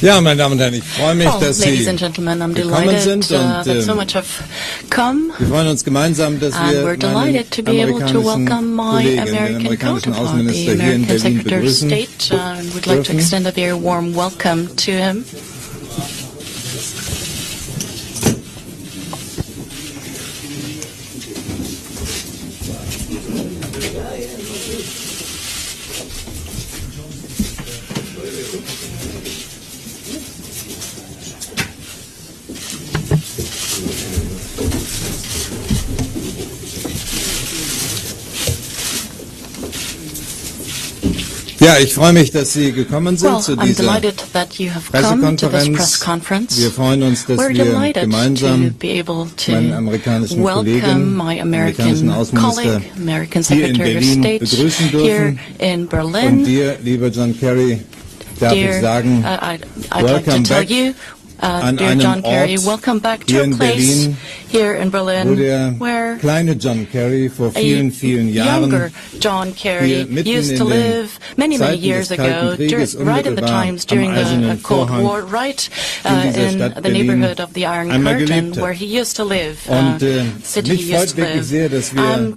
Ja, meine Damen und Herren, ich freue mich, dass Sie ladies and gentlemen, I'm gekommen delighted sind und that so much have come. wir freuen uns gemeinsam, dass And wir we're delighted to be able to welcome my Kollegen, den American amerikanischen counterpart, Außenminister the hier in American Berlin Secretary of begrüßen State, and we'd like to dürfen. extend a very warm welcome to him. Ja, ich freue mich, dass Sie gekommen sind Well, zu I'm dieser delighted that you have come to this press Pressekonferenz. conference. Wir freuen uns, dass We're wir delighted to gemeinsam be able meinen to amerikanischen welcome Kollegen, my amerikanischen American Außenminister colleague, American hier in Secretary of Berlin State begrüßen here dürfen. in Und Berlin. dir, lieber John Kerry, darf ich Dear, sagen, I'd like to welcome tell back you, an dear einem John Kerry, Ort welcome back hier to a in place Berlin, here in wo Berlin der where kleine John Kerry vor vielen, vielen younger Jahren John Kerry hier mitten used in to den live many Zeiten years des Kalten ago, Krieges right in the unmittelbar times am during the Eisernen Cold Vorhang War, right in dieser in Stadt the Berlin neighborhood of the Iron einmal Curtain, gelebt hat. where he used to live, Und city mich he used freut to wirklich live. sehr, dass wir I'm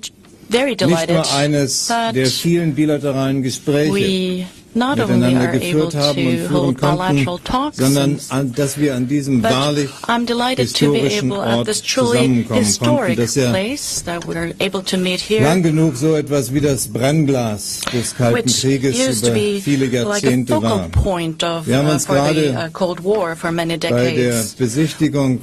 very nicht delighted nur eines that der vielen bilateralen Gespräche we not only miteinander are able geführt haben und to führen hold bilateral konnten, talks, sondern dass wir an diesem but wahrlich I'm delighted to be historischen able at Ort this truly zusammenkommen konnten, historic dass er place that we're able to meet here, lang genug so etwas wie das Brennglas des Kalten which Krieges used to über be viele like a Jahrzehnte focal war. point of Wir haben uns for the gerade Cold War for many Bei der decades. Besichtigung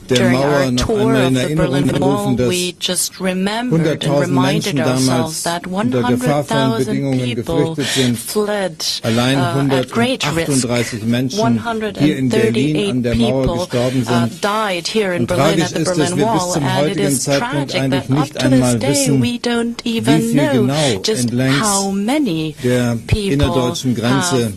der During Mauer our noch tour einmal in of the Erinnerung Berlin Wall, gerufen, dass we just remembered and 100.000 reminded Menschen ourselves damals that unter gefahrvollen 100,000 Bedingungen people geflüchtet sind. fled Allein at great risk. 138 Menschen hier in Berlin an der 138 Mauer people gestorben sind. died here in Und Berlin tragisch at the ist, dass Berlin wir bis Wall, zum and it heutigen is Zeitpunkt tragic eigentlich that up nicht to this einmal day wissen, we don't wie even viel know genau just entlängs how many der people innerdeutschen Grenze have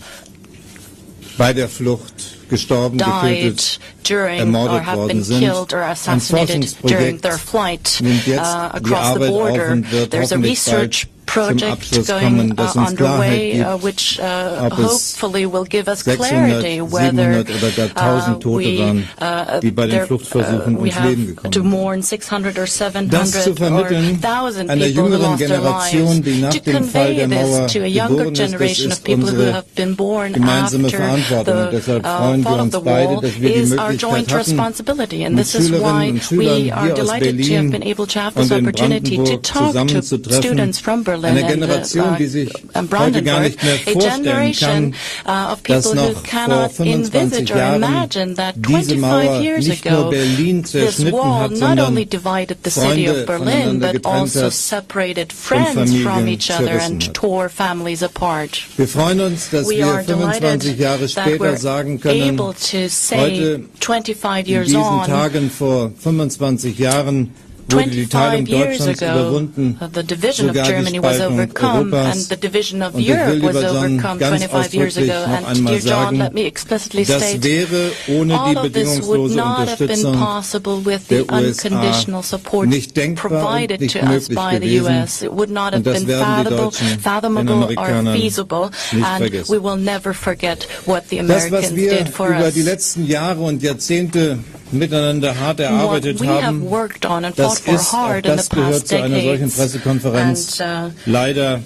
bei der Flucht gestorben, died getötet, during or ermordet have worden been sind. killed or Ein assassinated during Forschungsprojekt their flight nimmt jetzt die across the Arbeit auf border. und wird There's a hoffentlich research bald zum project Abschluss going kommen, das uns underway, Klarheit gibt, which ob es hopefully will give us 600, clarity whether 700 oder gar 1000 Tote waren, die bei den Fluchtversuchen we ums have Leben gekommen to sind. mourn 600 or 700 Das zu or vermitteln 1,000 einer people who jüngeren lost their Generation, die lives, nach to dem Fall der convey Mauer this to a younger geboren ist, das generation of ist people who unsere have been born gemeinsame after Verantwortung. Und the deshalb freuen wir fall of uns the beide, wall dass wir die is our joint Möglichkeit hatten, responsibility, and mit this is Schülerinnen why und Schülern we are hier aus delighted to have Berlin been able to have this und in opportunity to Brandenburg talk to zusammenzutreffen. students from Berlin Eine and Generation, die sich heute Brandenburg, gar nicht mehr a vorstellen generation kann, of dass people who noch vor cannot 25 envisage or Jahren imagine that diese 25 Mauer years nicht nur ago Berlin this zerschnitten wall hat, not sondern only divided the city Freunde of Berlin voneinander but getrennt also hat separated friends from Familien each other zerrissen and hat. tore families apart. Wir freuen uns, dass We wir are 25 Jahre delighted that später we're sagen können, able to say heute 25 in years diesen on, Tagen vor 25 Jahren wurde die Teilung 25 years Deutschlands ago, überwunden, the division of sogar die Germany was Spaltung overcome, Europas. and the division of Und ich will, Europe was lieber John, overcome ganz 25 years ausdrücklich ago. noch And einmal dear John, sagen, let me explicitly das state, wäre ohne all die of this would bedingungslose not have been Unterstützung possible with the der USA unconditional support nicht denkbar und provided nicht to us möglich by the gewesen. US. It would not have Und das been werden die Deutschen den fathomable or Amerikanern feasible, nicht and vergessen. we will never forget what the Das, Americans was wir did for über us. die letzten Jahre und Jahrzehnte miteinander hart What erarbeitet we have haben, worked on and das fought for ist, auch hard in das the gehört past zu einer solchen decades, Pressekonferenz and leider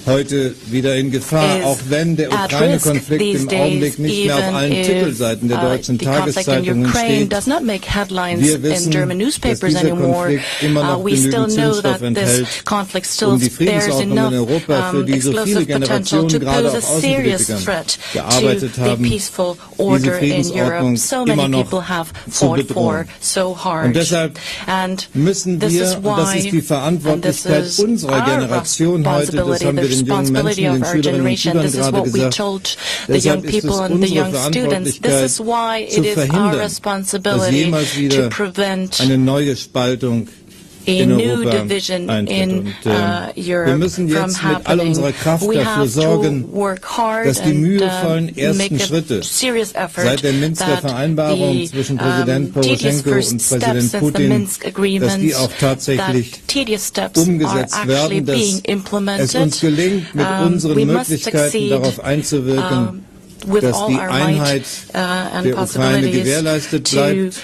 heute wieder in Gefahr, auch wenn der Ukraine-Konflikt im Augenblick nicht mehr auf allen Titelseiten der deutschen Tageszeitungen steht. Wir wissen, dass dieser Konflikt immer noch genügend Zündstoff enthält, um die Friedensordnung in Europa, für die so viele Generationen gerade auch Außenpolitiker gearbeitet haben, diese Friedensordnung immer noch zu bedrohen. Und deshalb müssen wir, und das ist die Verantwortlichkeit unserer Generation heute, das haben wir den jungen Menschen, den Schülerinnen und Schülern gerade gesagt, deshalb ist es unsere Verantwortlichkeit zu verhindern, dass jemals wieder eine neue Spaltung in Europa eintritt. Wir müssen jetzt mit all unserer Kraft dafür sorgen, dass die mühevollen ersten Schritte seit der Minsker Vereinbarung zwischen Präsident Poroschenko und Präsident Putin, dass die auch tatsächlich umgesetzt werden, dass es uns gelingt, mit unseren Möglichkeiten darauf einzuwirken, dass die Einheit der Ukraine gewährleistet bleibt,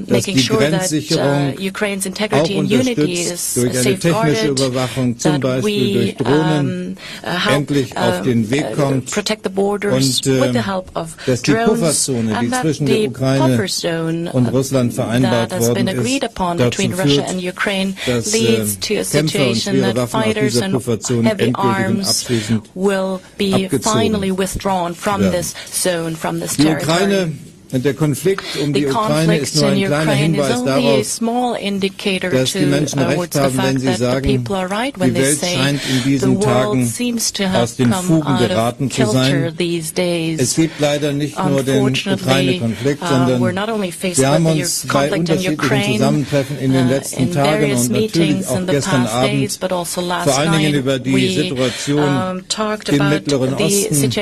dass die Grenzsicherung auch unterstützt durch eine technische Überwachung, zum Beispiel durch Drohnen, endlich auf den Weg kommt und dass die Pufferzone, die zwischen der Ukraine und Russland vereinbart worden ist, dazu führt, dass Kämpfer und schwere Waffen aus dieser Pufferzone endgültig und abschließend abgezogen werden. Die Ukraine und der Konflikt um die Ukraine ist nur ein kleiner Hinweis darauf, dass die Menschen recht haben, wenn sie sagen, die Welt scheint in diesen Tagen aus den Fugen geraten zu sein. Es gibt leider nicht nur den Ukraine-Konflikt, sondern wir haben uns bei unterschiedlichen Zusammentreffen in den letzten Tagen und natürlich auch gestern Abend vor allen Dingen über die Situation im Mittleren Osten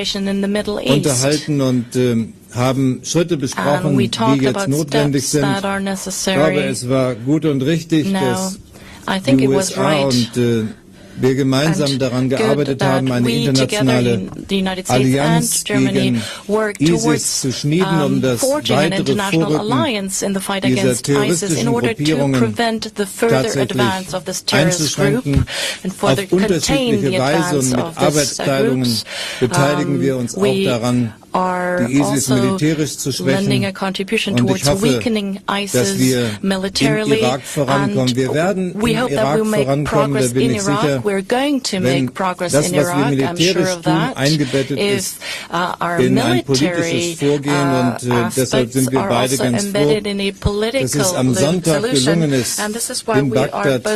unterhalten und haben Schritte besprochen, die jetzt notwendig sind. Ich glaube, es war gut und richtig, dass die USA und wir gemeinsam daran gearbeitet haben, eine internationale Allianz gegen ISIS zu schmieden, um das weitere Vorrücken dieser terroristischen Gruppierungen tatsächlich einzuschränken. Auf unterschiedliche Weise und mit Arbeitsteilungen beteiligen wir uns auch daran, die ISIS militärisch zu schwächen, und ich hoffe, dass wir im Irak vorankommen. Wir werden im Irak vorankommen, da bin ich sicher, wenn das, was wir militärisch tun, eingebettet ist in ein politisches Vorgehen, und deshalb sind wir beide ganz froh, dass es am Sonntag gelungen ist, in Bagdad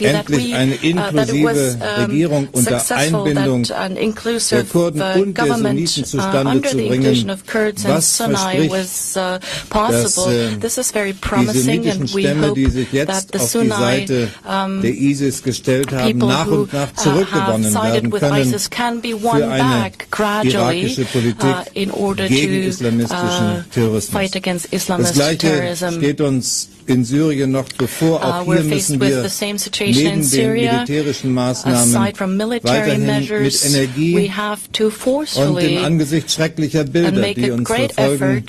endlich eine inklusive Regierung unter Einbindung der Kurden und der Sunniten zustande zu bringen, was verspricht, dass die sunnitischen Stämme, die sich jetzt auf die Seite der ISIS gestellt haben, nach und nach zurückgewonnen werden können für eine irakische Politik gegen islamistischen Terrorismus. Das Gleiche steht uns in Syrien noch bevor. Auch hier müssen wir neben den militärischen Maßnahmen weiterhin mit Energie und im Angesicht schrecklicher Bilder, die uns verfolgen,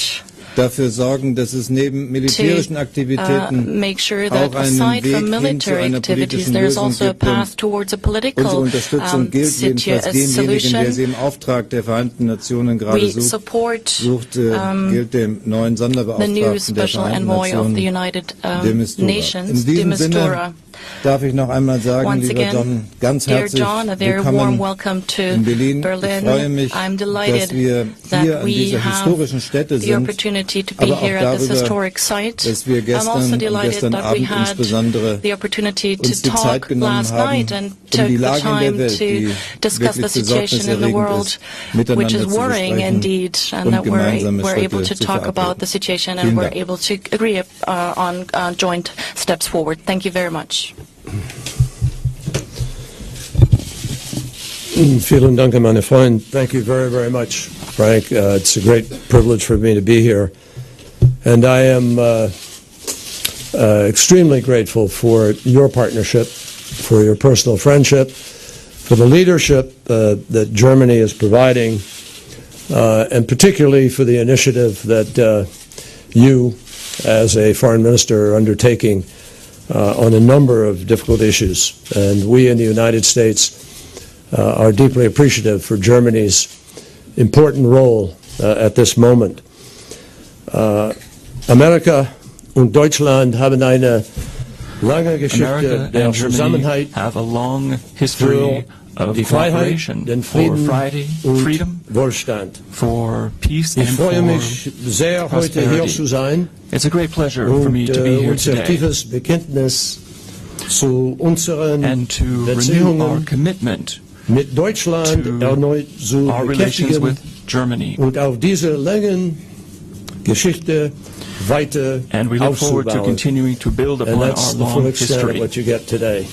dafür sorgen, dass es neben militärischen Aktivitäten auch einen Weg hin zu einer politischen Lösung gibt. Unsere Unterstützung gilt jedenfalls demjenigen, der sie im Auftrag der Vereinten Nationen gerade sucht, gilt dem neuen Sonderbeauftragten der Vereinten Nationen, de Mistura. In diesem Sinne darf ich noch einmal sagen, lieber John, ganz herzlich willkommen in Berlin. Ich freue mich, dass wir hier an dieser historischen Stätte sind, aber auch darüber, dass wir gestern und gestern Abend insbesondere uns die Zeit genommen haben, um die Lage in der Welt, die wirklich besorgniserregend ist, miteinander zu besprechen und gemeinsame Schritte zu verabreden. Vielen Dank, meine Freund. Thank you very, very much, Frank. It's a great privilege for me to be here. And I am extremely grateful for your partnership, for your personal friendship, for the leadership that Germany is providing, and particularly for the initiative that you, as a foreign minister, are undertaking on a number of difficult issues. And we in the United States are deeply appreciative for Germany's important role at this moment. Amerika und Deutschland haben eine lange Geschichte der Zusammenarbeit für die Freiheit, den Frieden und Wohlstand. Ich freue mich sehr, heute hier zu sein und unser tiefes Bekenntnis zu unseren Beziehungen mit Deutschland erneut zu bekräftigen und auf diese langen Geschichte weiter and we look forward to continuing to build upon our long history. What you get today.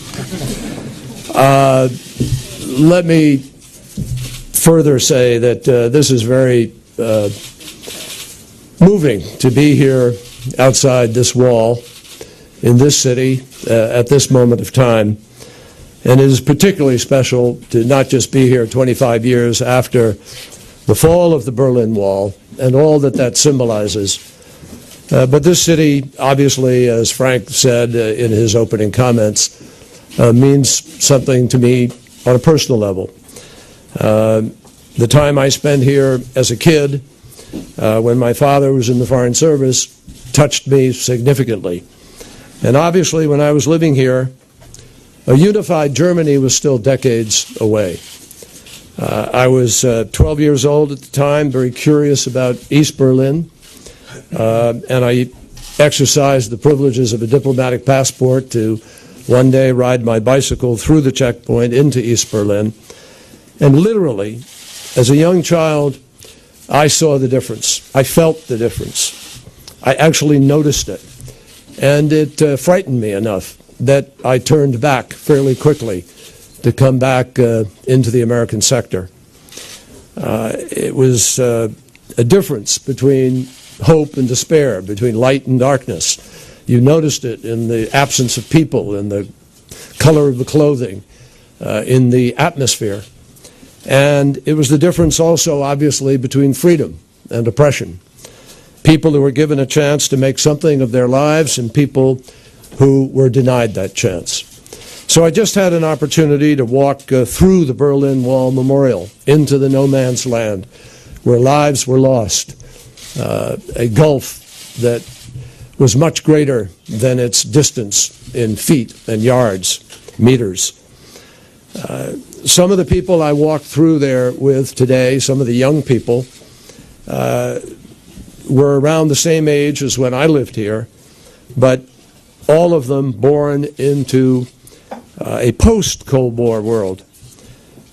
Let me further say that this is very moving to be here outside this wall in this city at this moment of time. And it is particularly special to not just be here 25 years after the fall of the Berlin Wall and all that that symbolizes. But this city, obviously, as Frank said in his opening comments, means something to me on a personal level. The time I spent here as a kid, when my father was in the Foreign Service, touched me significantly. And obviously, when I was living here, a unified Germany was still decades away. I was 12 years old at the time, very curious about East Berlin, and I exercised the privileges of a diplomatic passport to one day ride my bicycle through the checkpoint into East Berlin. And literally, as a young child, I saw the difference. I felt the difference. I actually noticed it. And it frightened me enough that I turned back fairly quickly to come back into the American sector. It was a difference between hope and despair, between light and darkness. You noticed it in the absence of people, in the color of the clothing, in the atmosphere. And it was the difference also, obviously, between freedom and oppression. People who were given a chance to make something of their lives and people who were denied that chance. So I just had an opportunity to walk through the Berlin Wall Memorial into the no man's land where lives were lost, a gulf that was much greater than its distance in feet and yards, meters. Some of the people I walked through there with today, some of the young people, were around the same age as when I lived here, but all of them born into a post-Cold War world.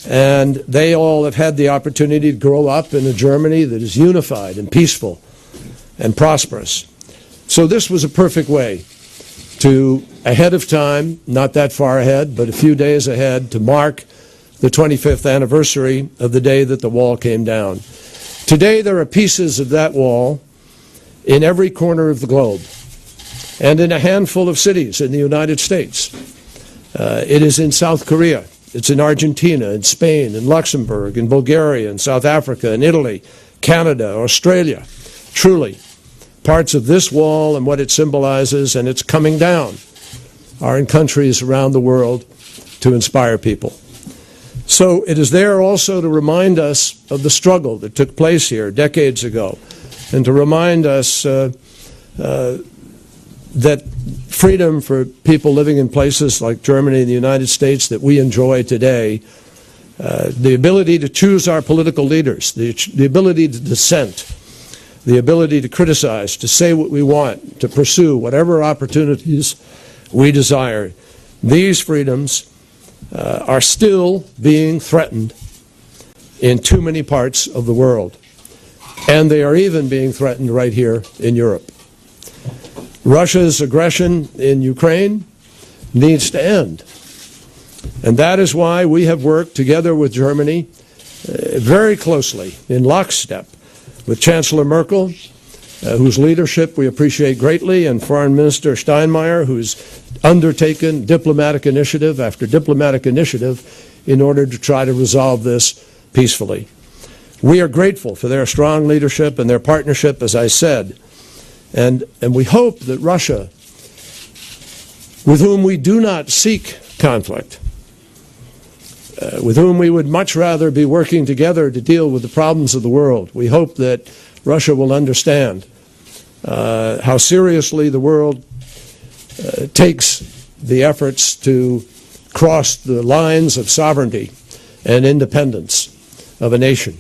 And they all have had the opportunity to grow up in a Germany that is unified and peaceful and prosperous. So this was a perfect way to, ahead of time, not that far ahead, but a few days ahead, to mark the 25th anniversary of the day that the wall came down. Today there are pieces of that wall in every corner of the globe and in a handful of cities in the United States. It is in South Korea, it's in Argentina, in Spain, in Luxembourg, in Bulgaria, in South Africa, in Italy, Canada, Australia. Truly, parts of this wall and what it symbolizes and its coming down are in countries around the world to inspire people. So it is there also to remind us of the struggle that took place here decades ago, and to remind us that freedom for people living in places like Germany and the United States that we enjoy today, the ability to choose our political leaders, the ability to dissent, the ability to criticize, to say what we want, to pursue whatever opportunities we desire, these freedoms are still being threatened in too many parts of the world. And they are even being threatened right here in Europe. Russia's aggression in Ukraine needs to end. And that is why we have worked together with Germany very closely, in lockstep, with Chancellor Merkel, whose leadership we appreciate greatly, and Foreign Minister Steinmeier, who's undertaken diplomatic initiative after diplomatic initiative in order to try to resolve this peacefully. We are grateful for their strong leadership and their partnership, as I said, and we hope that Russia, with whom we do not seek conflict, with whom we would much rather be working together to deal with the problems of the world, we hope that Russia will understand how seriously the world takes the efforts to cross the lines of sovereignty and independence of a nation.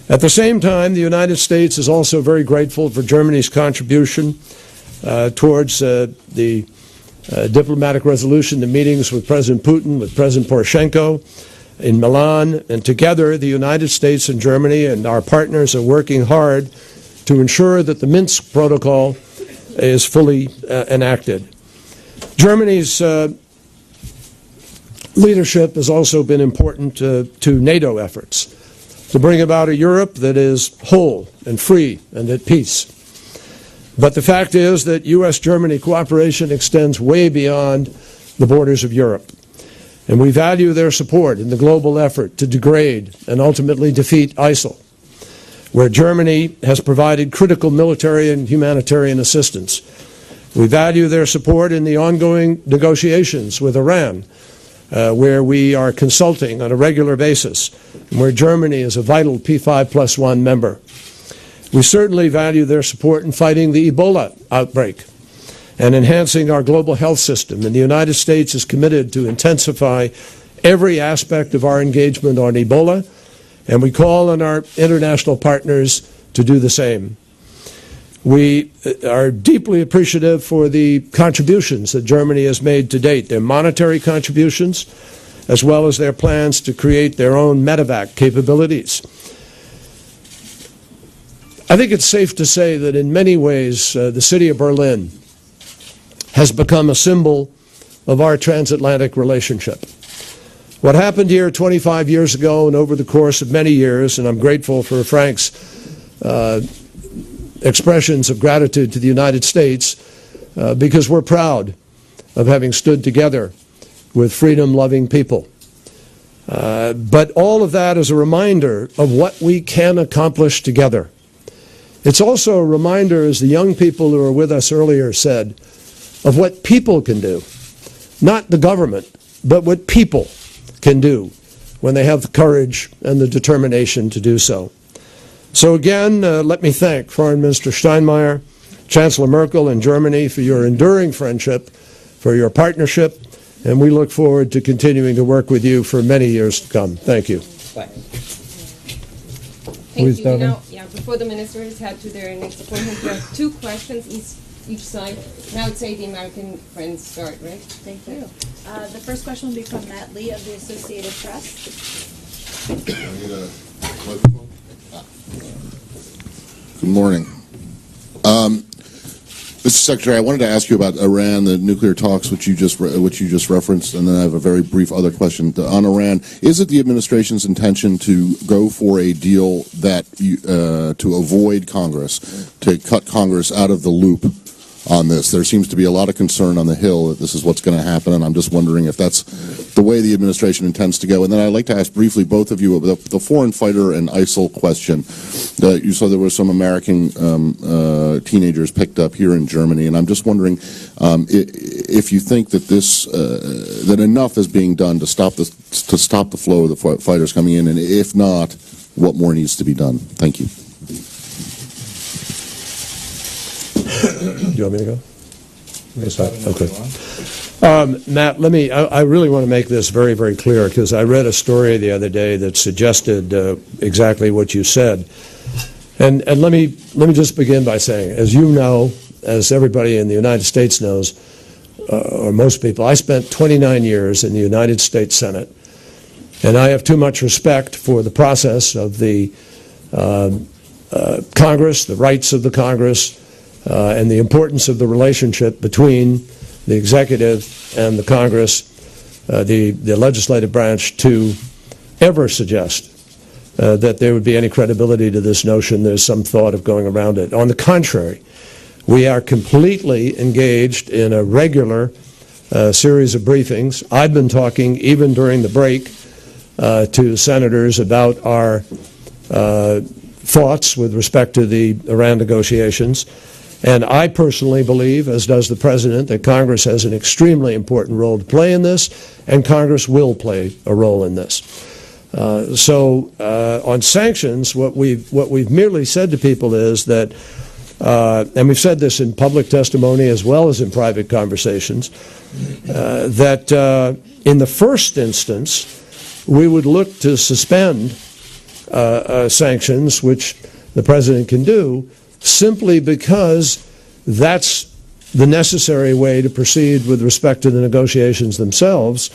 At the same time, the United States is also very grateful for Germany's contribution towards the diplomatic resolution, the meetings with President Putin, with President Poroshenko in Milan, and together the United States and Germany and our partners are working hard to ensure that the Minsk Protocol is fully enacted. Germany's leadership has also been important to NATO efforts to bring about a Europe that is whole and free and at peace. But the fact is that U.S.-Germany cooperation extends way beyond the borders of Europe, and we value their support in the global effort to degrade and ultimately defeat ISIL, where Germany has provided critical military and humanitarian assistance. We value their support in the ongoing negotiations with Iran, where we are consulting on a regular basis, and where Germany is a vital P5+1 member. We certainly value their support in fighting the Ebola outbreak and enhancing our global health system, and the United States is committed to intensify every aspect of our engagement on Ebola, and we call on our international partners to do the same. We are deeply appreciative for the contributions that Germany has made to date, their monetary contributions, as well as their plans to create their own medevac capabilities. I think it's safe to say that in many ways the city of Berlin has become a symbol of our transatlantic relationship. What happened here 25 years ago and over the course of many years, and I'm grateful for Frank's expressions of gratitude to the United States because we're proud of having stood together with freedom-loving people. But all of that is a reminder of what we can accomplish together. It's also a reminder, as the young people who were with us earlier said, of what people can do. Not the government, but what people can do when they have the courage and the determination to do so. So again, let me thank Foreign Minister Steinmeier, Chancellor Merkel and Germany for your enduring friendship, for your partnership, and we look forward to continuing to work with you for many years to come. Thank you. Thank you. Now, before the ministers head to their next appointment, we have two questions each side. Now I'd say the American friends start, right? Thank you. The first question will be from Matt Lee of the Associated Press. Good morning. Mr. Secretary, I wanted to ask you about Iran, the nuclear talks, which you just referenced, and then I have a very brief other question on Iran. Is it the administration's intention to go for a deal that to avoid Congress, to cut Congress out of the loop on this? There seems to be a lot of concern on the Hill that this is what's going to happen, and I'm just wondering if that's the way the administration intends to go. And then I'd like to ask briefly both of you about the foreign fighter and ISIL question. You saw there were some American teenagers picked up here in Germany, and I'm just wondering if you think that that enough is being done to stop the flow of the fighters coming in, and if not, what more needs to be done? Thank you. Do you want me to go? Okay. Matt, I really want to make this very, very clear because I read a story the other day that suggested exactly what you said. And let me just begin by saying, as you know, as everybody in the United States knows, or most people, I spent 29 years in the United States Senate, and I have too much respect for the process of the Congress, the rights of the Congress, and the importance of the relationship between the executive and the Congress, the legislative branch, to ever suggest that there would be any credibility to this notion there's some thought of going around it. On the contrary, we are completely engaged in a regular series of briefings. I've been talking, even during the break, to senators about our thoughts with respect to the Iran negotiations. And I personally believe, as does the President, that Congress has an extremely important role to play in this, and Congress will play a role in this. So on sanctions, what we've merely said to people is that, and we've said this in public testimony as well as in private conversations, that in the first instance, we would look to suspend sanctions, which the President can do, simply because that's the necessary way to proceed with respect to the negotiations themselves.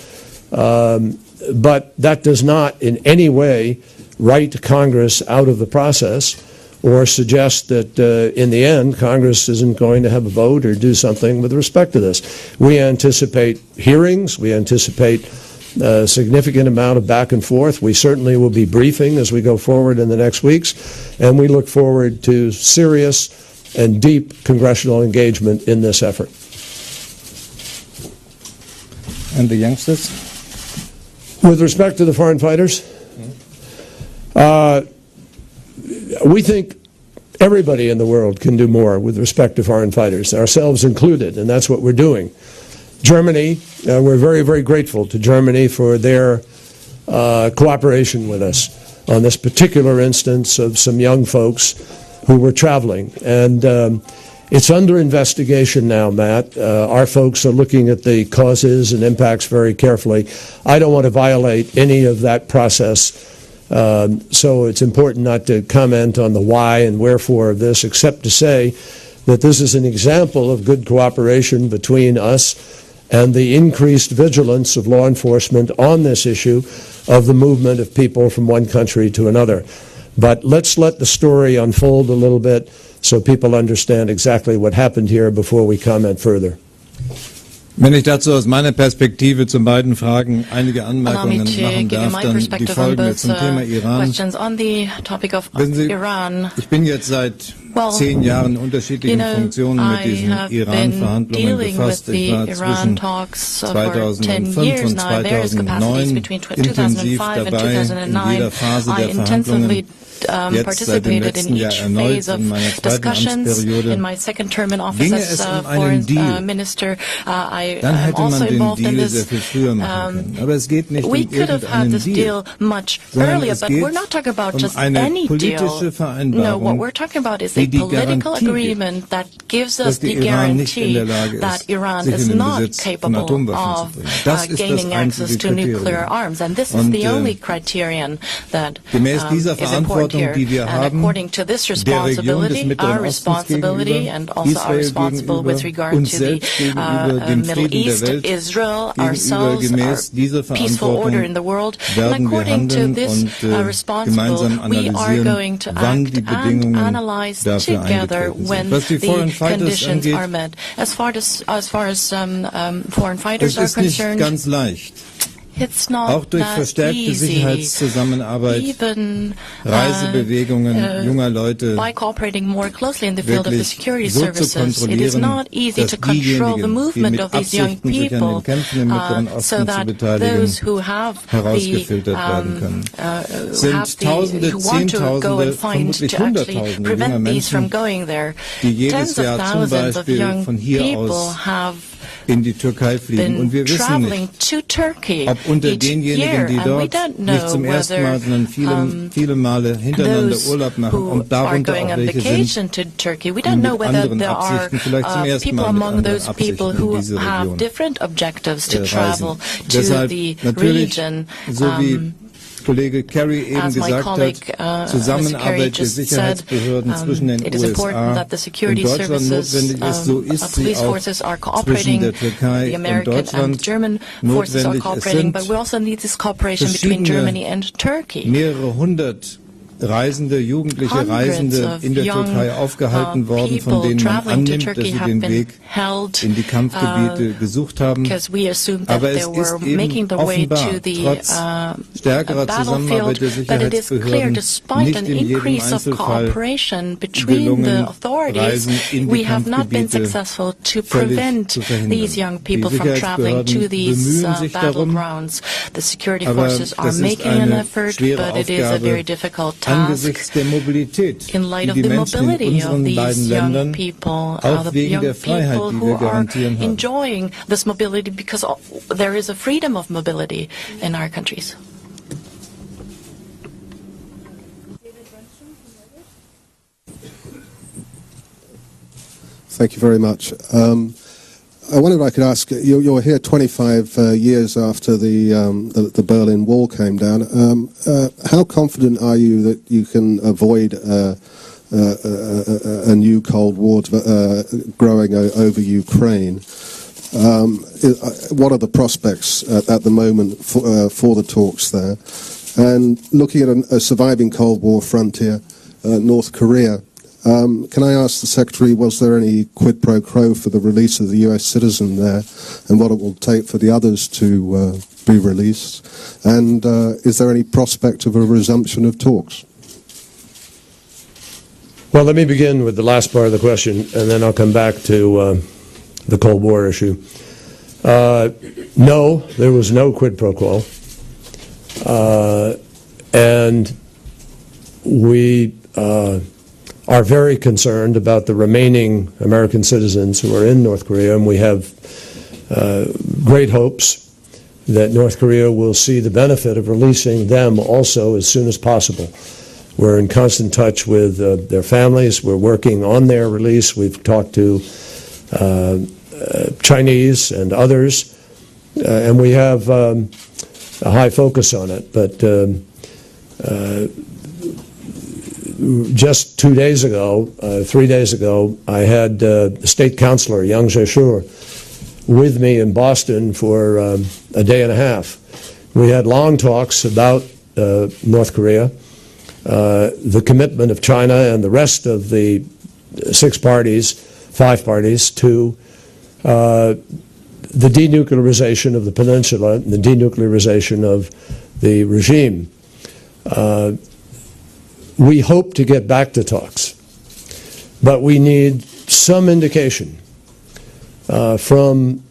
But that does not in any way write Congress out of the process or suggest that in the end Congress isn't going to have a vote or do something with respect to this. We anticipate hearings. We anticipate a significant amount of back and forth. We certainly will be briefing as we go forward in the next weeks, and we look forward to serious and deep congressional engagement in this effort. And the youngsters? With respect to the foreign fighters, we think everybody in the world can do more with respect to foreign fighters, ourselves included, and that's what we're doing. Germany, we're very, very grateful to Germany for their cooperation with us on this particular instance of some young folks who were traveling. And it's under investigation now, Matt. Our folks are looking at the causes and impacts very carefully. I don't want to violate any of that process, so it's important not to comment on the why and wherefore of this, except to say that this is an example of good cooperation between us and the increased vigilance of law enforcement on this issue of the movement of people from one country to another. But let's let the story unfold a little bit so people understand exactly what happened here before we comment further. Wenn ich dazu aus meiner Perspektive zu beiden Fragen einige Anmerkungen machen darf, dann die folgende zum Thema Iran. Wissen Sie, ich bin jetzt seit 10 Jahren in unterschiedlichen Funktionen mit diesen Iran-Verhandlungen befasst. Ich war zwischen 2005 und 2009 intensiv dabei in jeder Phase der Verhandlungen. Jetzt seit dem letzten Jahr erneut in meiner zweiten Amtsperiode. Ginge es einen Deal, dann hätte man den Deal sehr viel früher machen können. Aber es geht nicht um irgendeinen Deal, sondern es geht um eine politische Vereinbarung, die die Garantie gibt, dass der Iran nicht in der Lage ist, sich in den Besitz von Atomwaffen zu bringen. Das ist das einzige Kriterium. Und gemäß dieser Verantwortung, die wir haben, der Region des Mittleren Ostens gegenüber, Israel gegenüber, uns selbst gegenüber, dem Frieden der Welt gegenüber, gemäß dieser Verantwortung werden wir handeln und gemeinsam analysieren, wann die Bedingungen dafür eingetreten sind. Was die Foreign Fighters angeht, es ist nicht ganz leicht. Auch durch verstärkte Sicherheitszusammenarbeit, Reisebewegungen junger Leute wirklich so zu kontrollieren, dass diejenigen, die mit Absichten sich an den Kämpfen im Mittleren Osten zu beteiligen, herausgefiltert werden können. Es sind Tausende, Zehntausende, vermutlich Hunderttausende junger Menschen, die jedes Jahr zum Beispiel von hier aus in die Türkei fliegen. Und wir wissen nicht, ob unter denjenigen, die dort nicht zum ersten Mal, sondern viele Male hintereinander Urlaub machen, und darunter auch welche sind, die mit anderen Absichten vielleicht zum ersten Mal mit anderen Absichten in diese Region reisen. Deshalb natürlich, so wie Kollege Kerry eben gesagt hat, Zusammenarbeit der Sicherheitsbehörden zwischen den USA und Deutschland notwendig ist, so ist sie auch zwischen der Türkei und Deutschland notwendig. Es sind verschiedene, mehrere hundert Reisende, jugendliche Reisende in der Türkei aufgehalten worden, von denen man annimmt, dass sie den Weg in die Kampfgebiete gesucht haben. Aber es ist eben offenbar trotz stärkerer Zusammenarbeit der Sicherheitsbehörden nicht in jedem Einzelfall gelungen, Reisen in die Kampfgebiete völlig zu verhindern. Die Sicherheitsbehörden bemühen sich darum, aber das ist eine schwere Aufgabe, angesichts der Mobilität, die die Menschen in unseren beiden Ländern auch wegen der Freiheit, die wir garantieren, haben. Thank you very much. I wondered if I could ask, you're here 25 years after the Berlin Wall came down. How confident are you that you can avoid a new Cold War growing over Ukraine? What are the prospects at the moment for the talks there? And looking at a surviving Cold War frontier, North Korea. Can I ask the Secretary, was there any quid pro quo for the release of the US citizen there, and what it will take for the others to be released? And is there any prospect of a resumption of talks? Well, let me begin with the last part of the question, and then I'll come back to the Cold War issue. No, there was no quid pro quo. And we are very concerned about the remaining American citizens who are in North Korea, and we have great hopes that North Korea will see the benefit of releasing them also as soon as possible. We're in constant touch with their families. We're working on their release. We've talked to Chinese and others, and we have a high focus on it. But just 3 days ago, I had the State Counselor, Yang Jiechi, with me in Boston for a day and a half. We had long talks about North Korea, the commitment of China and the rest of the 5 parties, to the denuclearization of the peninsula and the denuclearization of the regime. We hope to get back to talks, but we need some indication from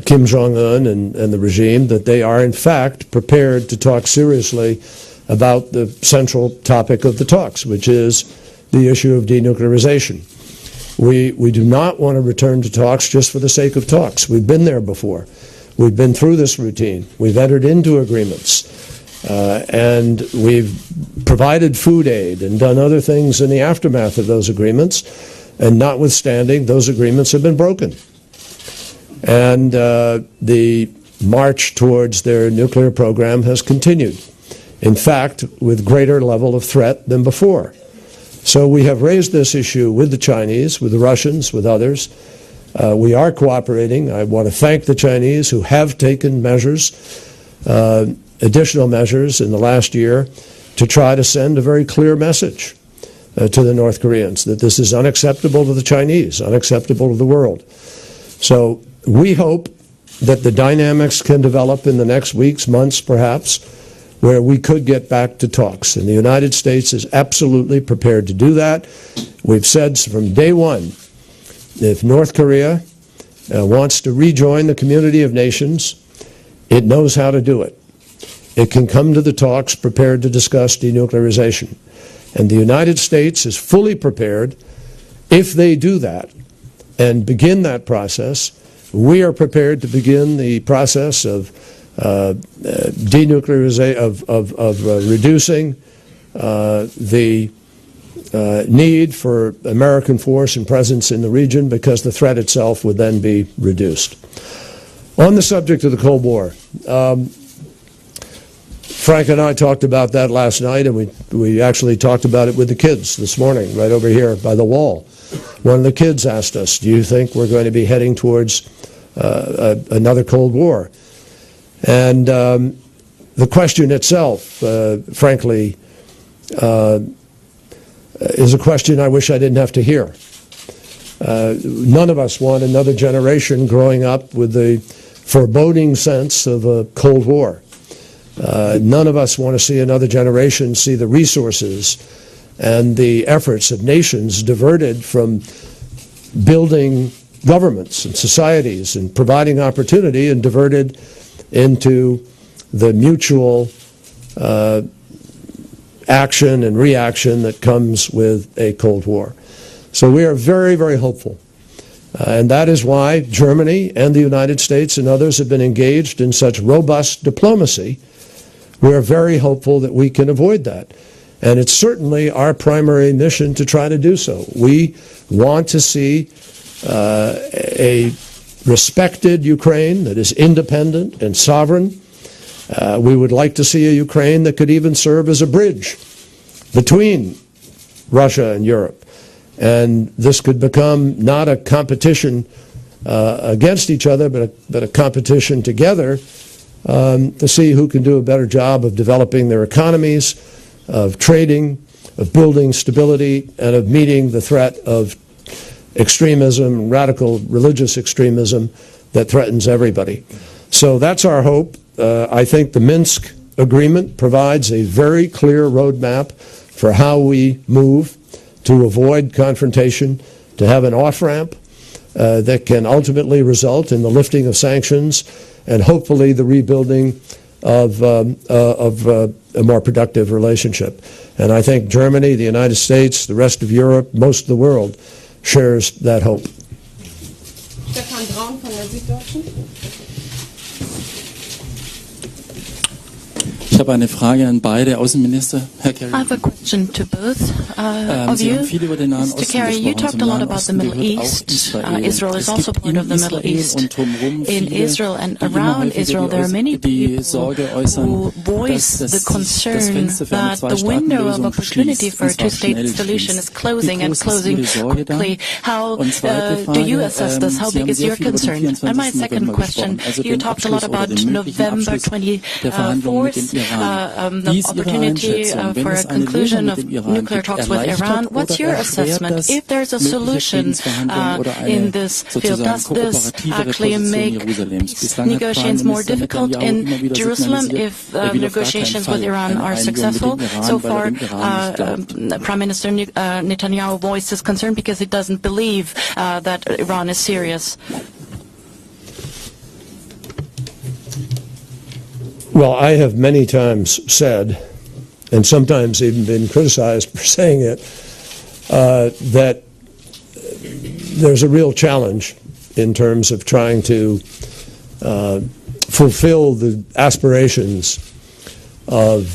Kim Jong-un and the regime that they are in fact prepared to talk seriously about the central topic of the talks, which is the issue of denuclearization. We do not want to return to talks just for the sake of talks. We've been there before. We've been through this routine. We've entered into agreements. And we've provided food aid and done other things in the aftermath of those agreements. And notwithstanding, those agreements have been broken. And the march towards their nuclear program has continued. In fact, with greater level of threat than before. So we have raised this issue with the Chinese, with the Russians, with others. We are cooperating. I want to thank the Chinese who have taken measures, additional measures in the last year to try to send a very clear message to the North Koreans that this is unacceptable to the Chinese, unacceptable to the world. So we hope that the dynamics can develop in the next weeks, months perhaps, where we could get back to talks. And the United States is absolutely prepared to do that. We've said from day one, if North Korea wants to rejoin the community of nations, it knows how to do it. It can come to the talks prepared to discuss denuclearization. And the United States is fully prepared, if they do that and begin that process, we are prepared to begin the process of denuclearization, of reducing the need for American force and presence in the region, because the threat itself would then be reduced. On the subject of the Cold War, Frank and I talked about that last night, and we actually talked about it with the kids this morning, right over here by the wall. One of the kids asked us, do you think we're going to be heading towards another Cold War? And the question itself, frankly, is a question I wish I didn't have to hear. None of us want another generation growing up with the foreboding sense of a Cold War. None of us want to see another generation see the resources and the efforts of nations diverted from building governments and societies and providing opportunity, and diverted into the mutual action and reaction that comes with a Cold War. So we are very, very hopeful. And that is why Germany and the United States and others have been engaged in such robust diplomacy. We are very hopeful that we can avoid that. And it's certainly our primary mission to try to do so. We want to see a respected Ukraine that is independent and sovereign. We would like to see a Ukraine that could even serve as a bridge between Russia and Europe. And this could become not a competition against each other, but a competition together to see who can do a better job of developing their economies, of trading, of building stability, and of meeting the threat of extremism, radical religious extremism that threatens everybody. So that's our hope. I think the Minsk agreement provides a very clear roadmap for how we move to avoid confrontation, to have an off-ramp that can ultimately result in the lifting of sanctions and hopefully the rebuilding of a more productive relationship. And I think Germany, the United States, the rest of Europe, most of the world shares that hope. Stefan Braun von der Süddeutschen. Ich habe eine Frage an beide Außenminister, Herr Kerry. I have a question to both of you. Mr. Kerry, you talked a lot about the Middle East. Israel is also part of the Middle East. In Israel and around Israel, there are many people who voice the concern that the window of opportunity for a two-state solution is closing and closing quickly. How do you assess this? How big is your concern? And my second question, you talked a lot about November 24th. The opportunity for a conclusion of nuclear talks with Iran. What's your assessment? If there's a solution in this field, does this actually make peace negotiations more difficult in Jerusalem if negotiations with Iran are successful? So far, Prime Minister Netanyahu voiced his concern because he doesn't believe that Iran is serious. Well, I have many times said, and sometimes even been criticized for saying it, that there's a real challenge in terms of trying to fulfill the aspirations of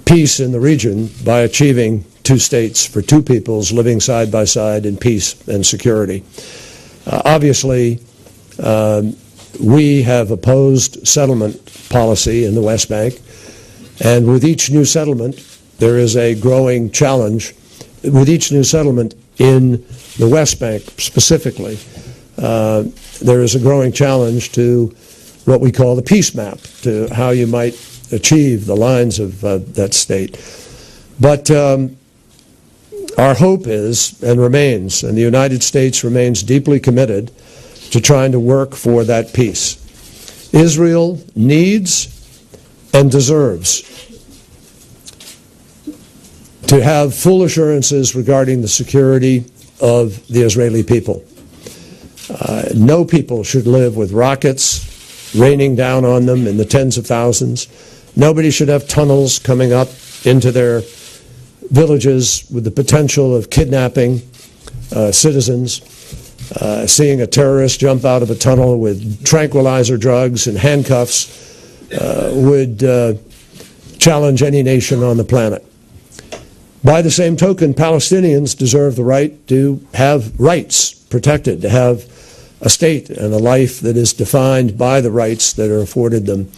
peace in the region by achieving two states for two peoples living side by side in peace and security. Obviously, we have opposed settlement policy in the West Bank, and with each new settlement, there is a growing challenge. With each new settlement in the West Bank specifically, there is a growing challenge to what we call the peace map, to how you might achieve the lines of that state. But our hope is and remains, and the United States remains deeply committed to trying to work for that peace. Israel needs and deserves to have full assurances regarding the security of the Israeli people. No people should live with rockets raining down on them in the tens of thousands. Nobody should have tunnels coming up into their villages with the potential of kidnapping citizens. Seeing a terrorist jump out of a tunnel with tranquilizer drugs and handcuffs would challenge any nation on the planet. By the same token, Palestinians deserve the right to have rights protected, to have a state and a life that is defined by the rights that are afforded them.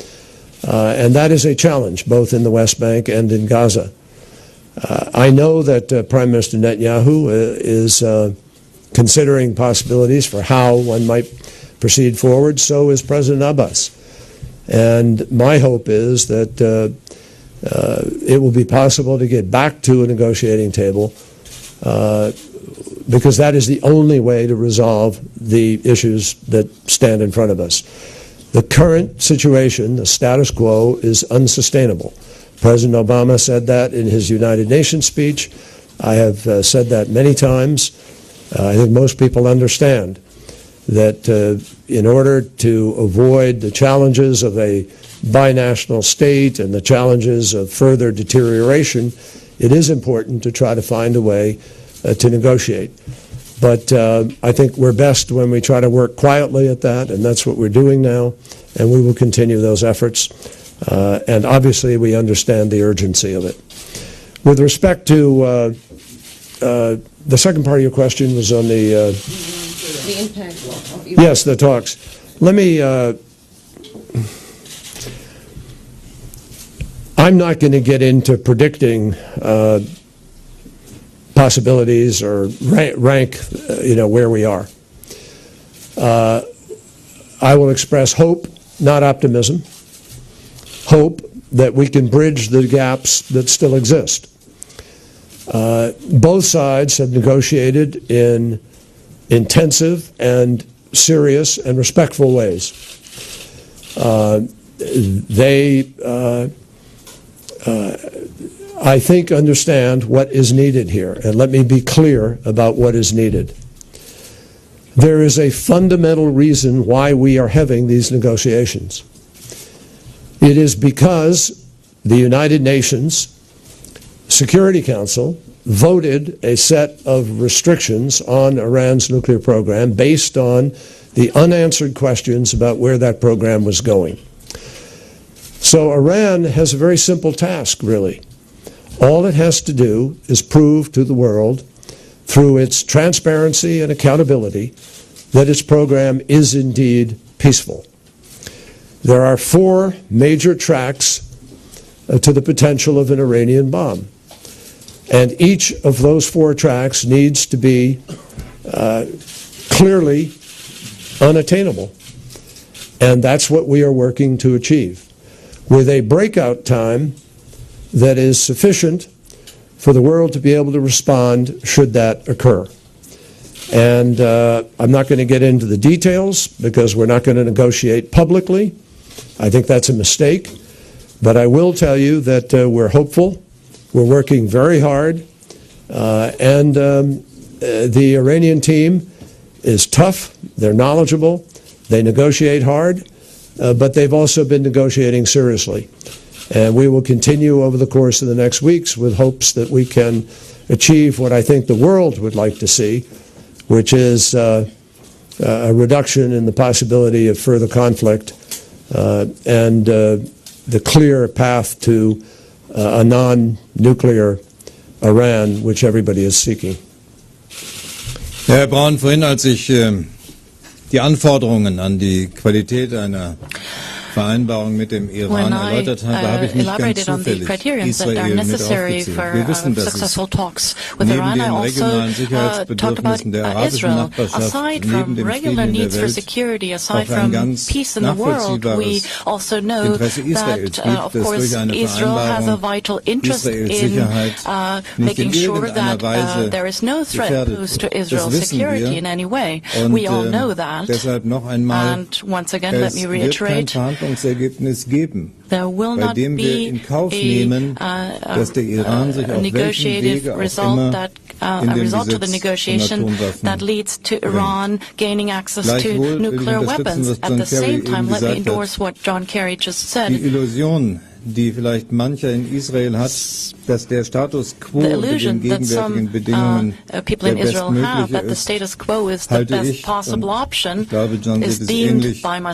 And that is a challenge, both in the West Bank and in Gaza. I know that Prime Minister Netanyahu is considering possibilities for how one might proceed forward. So is President Abbas. And my hope is that it will be possible to get back to a negotiating table because that is the only way to resolve the issues that stand in front of us. The current situation, the status quo, is unsustainable. President Obama said that in his United Nations speech. I have said that many times. I think most people understand that in order to avoid the challenges of a binational state and the challenges of further deterioration, it is important to try to find a way to negotiate. But I think we're best when we try to work quietly at that, and that's what we're doing now, and we will continue those efforts. And obviously we understand the urgency of it. With respect to the second part of your question was on the impact of Iran. Yes, the talks. Let me. I'm not going to get into predicting possibilities or rank, where we are. I will express hope, not optimism. Hope that we can bridge the gaps that still exist. Both sides have negotiated in intensive and serious and respectful ways. They, I think, understand what is needed here. And let me be clear about what is needed. There is a fundamental reason why we are having these negotiations. It is because the United Nations Security Council voted a set of restrictions on Iran's nuclear program based on the unanswered questions about where that program was going. So Iran has a very simple task, really. All it has to do is prove to the world, through its transparency and accountability, that its program is indeed peaceful. There are 4 major tracks to the potential of an Iranian bomb. And each of those 4 tracks needs to be clearly unattainable. And that's what we are working to achieve, with a breakout time that is sufficient for the world to be able to respond should that occur. And I'm not going to get into the details because we're not going to negotiate publicly. I think that's a mistake. But I will tell you that we're hopeful. We're working very hard. And the Iranian team is tough. They're knowledgeable. They negotiate hard. But they've also been negotiating seriously. And we will continue over the course of the next weeks with hopes that we can achieve what I think the world would like to see, which is a reduction in the possibility of further conflict and the clear path to a non-nuclear Iran, which everybody is seeking. Herr Braun, vorhin, als ich die Anforderungen an die Qualität einer Vereinbarung mit dem Iran erläutert habe, habe ich nicht ganz zufällig Israel mit aufgezählt. Wir wissen, dass es neben den regionalen Sicherheitsbedürfnissen der arabischen Nachbarschaft, neben dem Frieden in der Welt auch ein ganz nachvollziehbares Interesse Israels gibt, dass durch eine Vereinbarung Israels Sicherheit nicht in irgendeiner Weise gefährdet wird. Das wissen wir und deshalb noch einmal, es wird kein Verhandlungsergebnis geben, bei dem wir in Kauf nehmen, dass der Iran sich auf welchem Wege auch immer in den Besitz von Atomwaffen bringt. Die Illusion, die vielleicht mancher in Israel hat, dass der Status quo unter den gegenwärtigen Bedingungen der bestmögliche ist, halte ich, und ich glaube, John sieht es ähnlich, für eine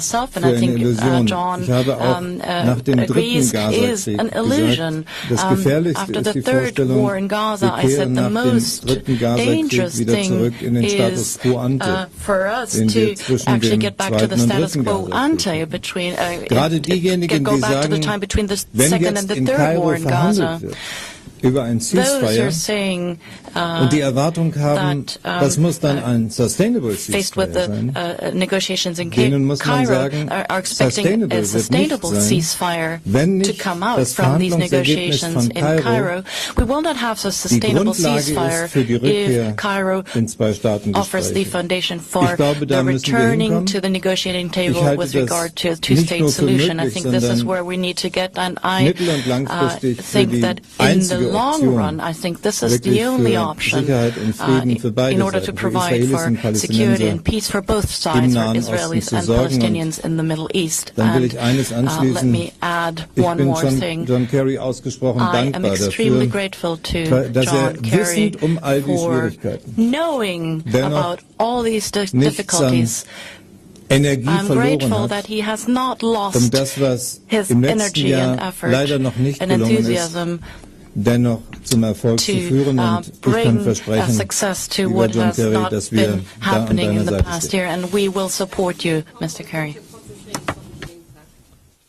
Illusion. Ich habe auch nach dem dritten Gaza-Krieg gesagt, das Gefährlichste ist die Vorstellung, wir kehren nach dem dritten Gaza-Krieg wieder zurück in den Status quo ante, den wir zwischen dem zweiten und dritten Gaza-Krieg. Gerade diejenigen, die sagen, wenn jetzt in Kairo verhandelt wird über ein Ceasefire und die Erwartung haben, das muss dann ein Sustainable Ceasefire sein, denen muss man sagen, Sustainable wird nicht sein, wenn nicht das Verhandlungsergebnis von Kairo die Grundlage ist für die Rückkehr in Zwei-Staaten-Gespräche. Ich glaube, da müssen wir hinkommen. Ich halte das nicht nur für möglich, sondern mittel- und langfristig für die einzige Option, wirklich für Sicherheit und Frieden für beide Seiten, für Israelis und Palästinenser im Nahen Osten zu sorgen. Und dann will ich eines anschließen. Ich bin schon John Kerry ausgesprochen dankbar dafür, dass wissend um all die Schwierigkeiten dennoch nichts an Energie verloren hat, um das, was im letzten Jahr leider noch nicht gelungen ist, dennoch zum Erfolg zu führen, und ich kann versprechen, lieber John Kerry, dass wir da an deiner Seite stehen.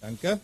Danke.